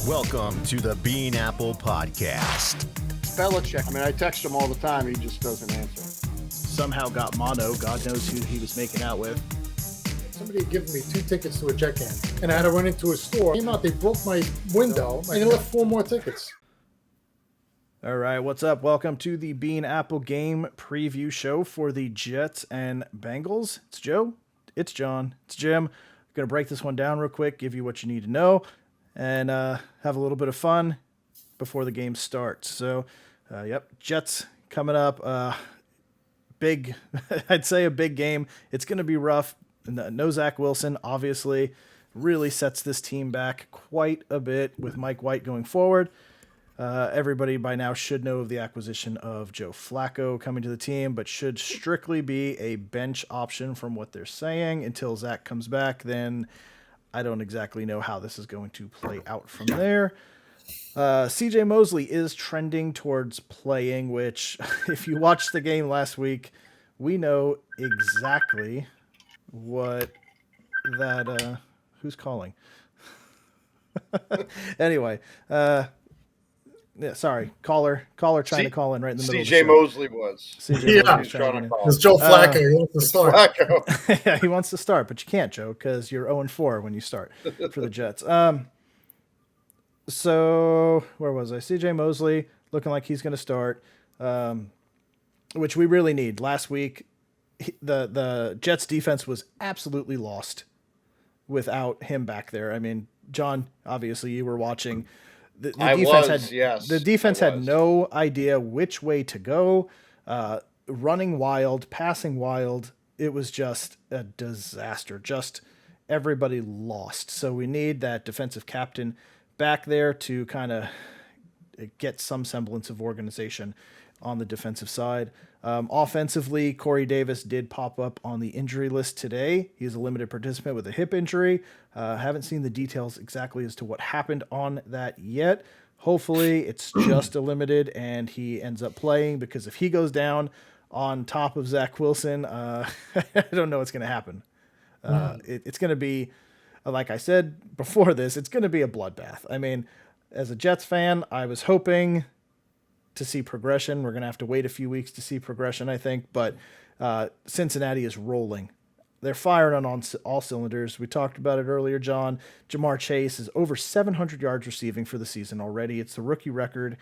Welcome to the Bean Apple Podcast. Belichick, I text him all the time. He just doesn't answer. Somehow got mono. God knows who he was making out with. Somebody had given me 2 tickets to a Jet game, and I had to run into a store. Came out, they broke my window, and they left 4 more tickets. All right, what's up? Welcome to the Bean Apple game preview show for the Jets and Bengals. It's Joe, it's John, it's Jim. I'm going to break this one down real quick, give you what you need to know, and have a little bit of fun before the game starts. So, Jets coming up. Big, I'd say a big game. It's going to be rough. No Zach Wilson, obviously, really sets this team back quite a bit with Mike White going forward. Everybody by now should know of the acquisition of Joe Flacco coming to the team, but should strictly be a bench option from what they're saying until Zach comes back. Then I don't exactly know how this is going to play out from there. CJ Mosley is trending towards playing, which if you watched the game last week, we know exactly what that, who's calling? Anyway, yeah, sorry, caller trying to call in right in the middle of the show. CJ Mosley was. CJ Mosley was trying to call. It's Joe Flacco. He wants to start. Flacco. Yeah, he wants to start, but you can't, Joe, because you're 0-4 when you start for the Jets. So where was I? CJ Mosley looking like he's going to start, which we really need. Last week, the Jets defense was absolutely lost without him back there. I mean, John, obviously you were watching. The defense had no idea which way to go, running wild, passing wild. It was just a disaster. Just everybody lost. So we need that defensive captain back there to kind of get some semblance of organization on the defensive side. Offensively, Corey Davis did pop up on the injury list today. He's a limited participant with a hip injury. Haven't seen the details exactly as to what happened on that yet. Hopefully it's just a limited and he ends up playing, because if he goes down on top of Zach Wilson, I don't know what's going to happen. It's going to be, like I said before this, it's going to be a bloodbath. I mean, as a Jets fan, I was hoping to see progression. We're going to have to wait a few weeks to see progression, I think, but Cincinnati is rolling. They're firing on all cylinders. We talked about it earlier, John. Jamar Chase is over 700 yards receiving for the season already. It's the rookie record.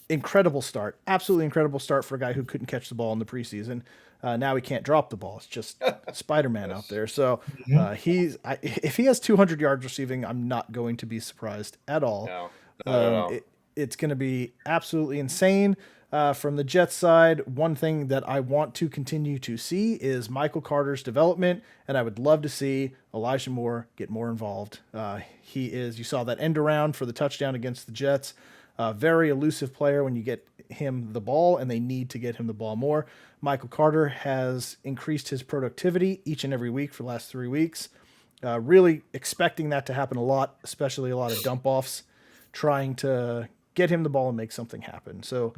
Incredible start. Absolutely incredible start for a guy who couldn't catch the ball in the preseason. Now he can't drop the ball. It's just Spider-Man out there. So if he has 200 yards receiving, I'm not going to be surprised at all. No, not at all. It's going to be absolutely insane. From the Jets side, one thing that I want to continue to see is Michael Carter's development, and I would love to see Elijah Moore get more involved. You saw that end around for the touchdown against the Jets. Very elusive player when you get him the ball, and they need to get him the ball more. Michael Carter has increased his productivity each and every week for the last 3 weeks. Really expecting that to happen a lot, especially a lot of dump-offs, trying to get him the ball and make something happen. So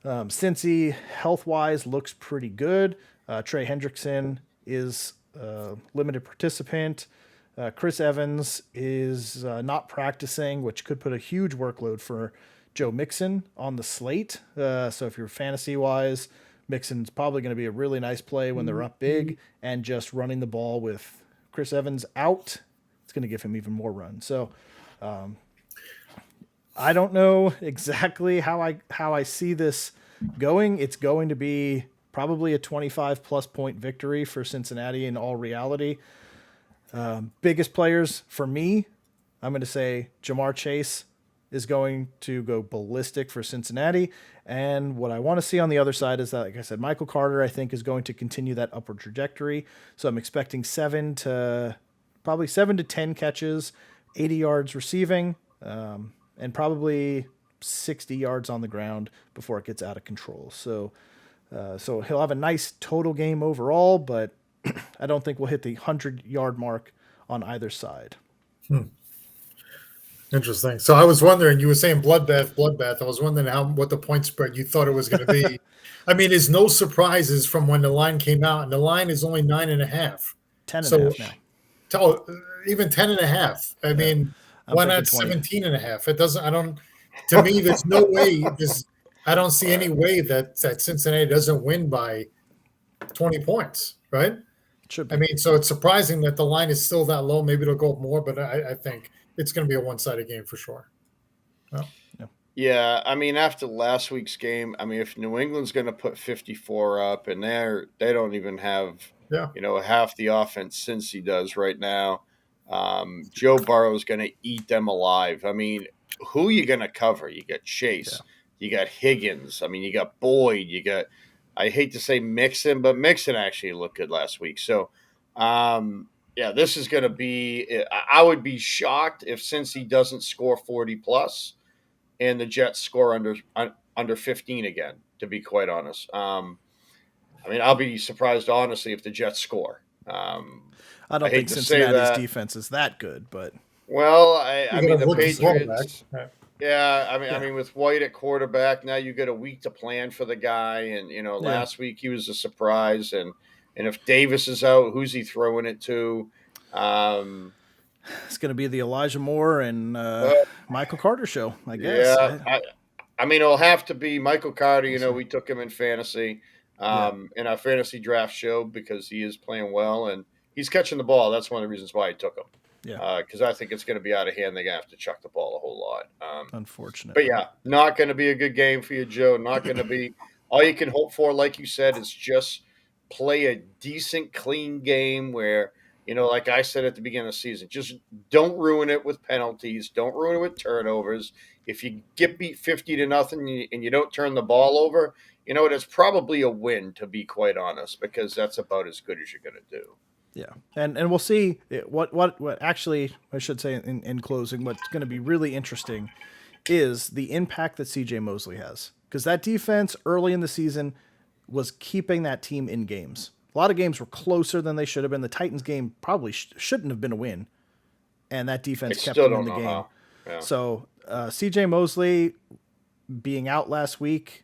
Cincy, health-wise, looks pretty good. Trey Hendrickson is a limited participant. Chris Evans is not practicing, which could put a huge workload for Joe Mixon on the slate. So if you're fantasy-wise, Mixon's probably going to be a really nice play when they're up big, and just running the ball with Chris Evans out, it's going to give him even more run. So I don't know exactly how I see this going. It's going to be probably a 25-plus point victory for Cincinnati in all reality. Biggest players for me, I'm going to say Jamar Chase is going to go ballistic for Cincinnati. And what I want to see on the other side is that, like I said, Michael Carter, I think, is going to continue that upward trajectory. So I'm expecting 7 to 10 catches, 80 yards receiving, and probably 60 yards on the ground before it gets out of control. So he'll have a nice total game overall, but I don't think we'll hit the 100-yard mark on either side. Interesting. So I was wondering, you were saying bloodbath. I was wondering what the point spread you thought it was going to be. I mean, there's no surprises from when the line came out, and the line is only 9.5. 10.5 now. Even 10.5. I mean, Why thinking not 20. 17 and a half? It doesn't, I don't, to me, there's no way, I don't see any way that Cincinnati doesn't win by 20 points, right? It should be. I mean, so it's surprising that the line is still that low. Maybe it'll go up more, but I think it's going to be a one-sided game for sure. Well, Yeah, I mean, after last week's game, I mean, if New England's going to put 54 up, and they don't even have, yeah. half the offense since he does right now, Joe Burrow's going to eat them alive. I mean, who are you going to cover? You got Chase, you got Higgins. I mean, you got Boyd, you got. I hate to say Mixon, but Mixon actually looked good last week. So, yeah, this is going to be. I would be shocked if Cincy doesn't score 40 plus. And the Jets score under 15 again, to be quite honest. I mean, I'll be surprised, honestly, if the Jets score. I don't hate think to say Cincinnati's that. defense is that good, but Well, I mean, the Patriots. Yeah, I mean, with White at quarterback, now you get a week to plan for the guy, and last week he was a surprise, and if Davis is out, who's he throwing it to? It's going to be the Elijah Moore and Michael Carter show, I guess. Yeah, I mean, it'll have to be Michael Carter. We took him in fantasy, in our fantasy draft show because he is playing well and he's catching the ball. That's one of the reasons why I took him. Yeah, because I think it's going to be out of hand. They're going to have to chuck the ball a whole lot. Unfortunately. But yeah, not going to be a good game for you, Joe. Not going to be. All you can hope for, like you said, is just play a decent, clean game where, like I said at the beginning of the season, just don't ruin it with penalties. Don't ruin it with turnovers. If you get beat 50-0 and you don't turn the ball over, it's probably a win, to be quite honest, because that's about as good as you're going to do. Yeah, and we'll see what actually, I should say in closing, what's going to be really interesting is the impact that CJ Mosley has, because that defense early in the season was keeping that team in games. A lot of games were closer than they should have been. The Titans game probably shouldn't have been a win, and that defense kept them in the game. Yeah. So CJ Mosley being out last week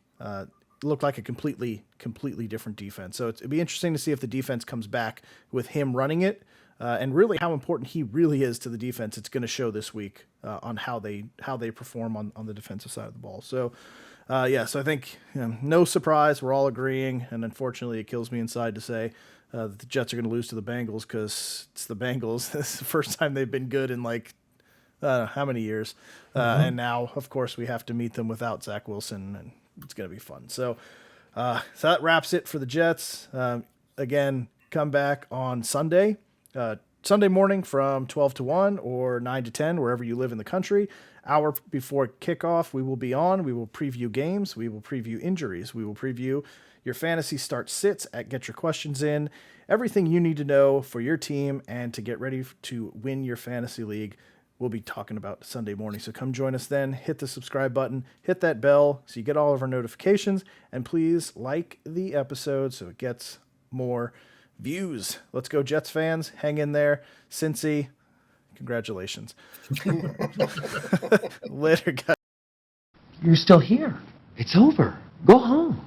looked like a completely different defense. So it'd be interesting to see if the defense comes back with him running it, and really how important he really is to the defense. It's going to show this week on how they perform on the defensive side of the ball. So so I think no surprise, we're all agreeing, and unfortunately it kills me inside to say that the Jets are going to lose to the Bengals because it's the Bengals. This is the first time they've been good in like how many years, and now of course we have to meet them without Zach Wilson, and it's going to be fun. So that wraps it for the Jets. Again, come back on Sunday morning from 12 to 1 or 9 to 10, wherever you live in the country. Hour before kickoff, we will be on. We will preview games. We will preview injuries. We will preview your fantasy start sits at Get Your Questions In. Everything you need to know for your team and to get ready to win your fantasy league. We'll be talking about Sunday morning. So come join us then. Hit the subscribe button. Hit that bell so you get all of our notifications. And please like the episode so it gets more views. Let's go, Jets fans. Hang in there. Cincy, congratulations. Later, guys. You're still here. It's over. Go home.